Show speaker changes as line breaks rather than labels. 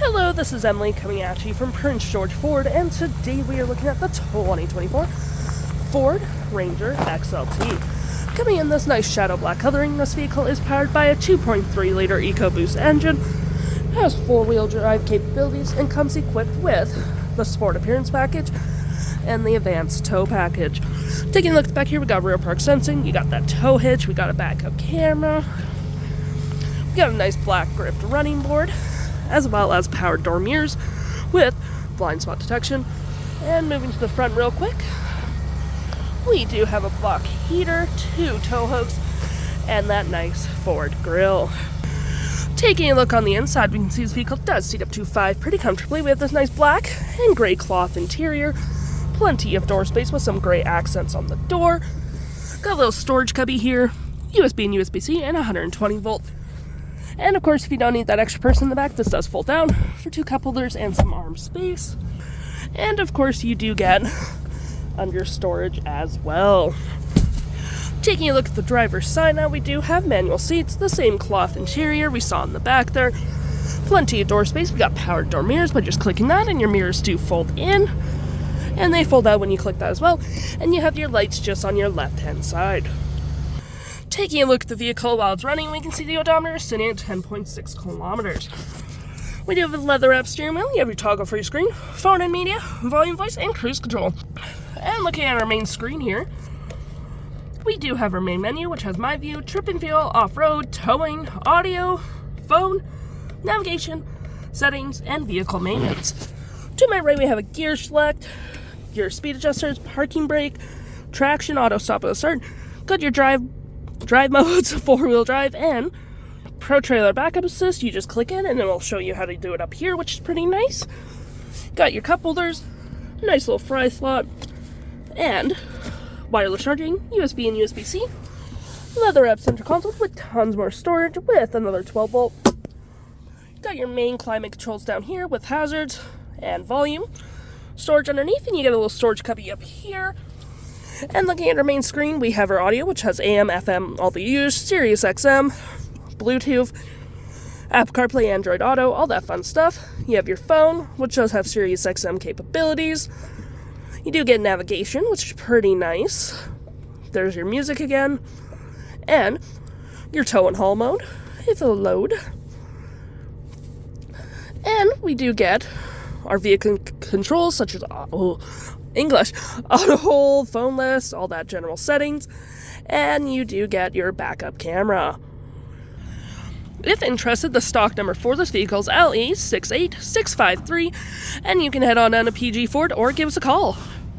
Hello, this is Emily coming at you from Prince George Ford, and today we are looking at the 2024 Ford Ranger XLT. Coming in this nice shadow black coloring, this vehicle is powered by a 2.3-liter EcoBoost engine, has four-wheel drive capabilities, and comes equipped with the Sport Appearance Package and the Advanced Tow Package. Taking a look back here, we got rear park sensing, you got that tow hitch, we got a backup camera, we got a nice black gripped running board, as well as powered door mirrors with blind spot detection. And moving to the front real quick, we do have a block heater, two tow hooks, and that nice Ford grille. Taking a look on the inside, we can see this vehicle does seat up to 5 pretty comfortably. We have this nice black and gray cloth interior, plenty of door space with some gray accents on the door. Got a little storage cubby here, USB and USB-C, and 120 volt. And of course, if you don't need that extra person in the back, this does fold down for 2 cup holders and some arm space. And of course, you do get under storage as well. Taking a look at the driver's side now, we do have manual seats, the same cloth interior we saw in the back there. Plenty of door space. We got powered door mirrors by just clicking that, and your mirrors do fold in. And they fold out when you click that as well. And you have your lights just on your left-hand side. Taking a look at the vehicle while it's running, we can see the odometer sitting at 10.6 kilometers. We do have a leather-wrapped steering wheel, you have your toggle for your screen, phone and media, volume, voice, and cruise control. And looking at our main screen here, we do have our main menu, which has My View, Trip and Fuel, Off-Road, Towing, Audio, Phone, Navigation, Settings, and Vehicle Maintenance. To my right, we have a gear select, your speed adjusters, parking brake, traction, auto stop at the start, got your drive modes, 4-wheel drive, and Pro Trailer Backup Assist. You just click in and it will show you how to do it up here, which is pretty nice. Got your cup holders, nice little fry slot, and wireless charging, USB and USB-C, leather-wrapped center console with tons more storage with another 12 volt. Got your main climate controls down here with hazards and volume, storage underneath, and you get a little storage cubby up here. And looking at our main screen, we have our audio, which has AM, FM, all the U's, SiriusXM, Bluetooth, Apple CarPlay, Android Auto, all that fun stuff. You have your phone, which does have SiriusXM capabilities. You do get navigation, which is pretty nice. There's your music again. And your tow and haul mode, if it'll load. And we do get our vehicle controls, such as English, auto hold, phone list, all that general settings, and you do get your backup camera. If interested, the stock number for this vehicle is LE68653, and you can head on down to PG Ford or give us a call.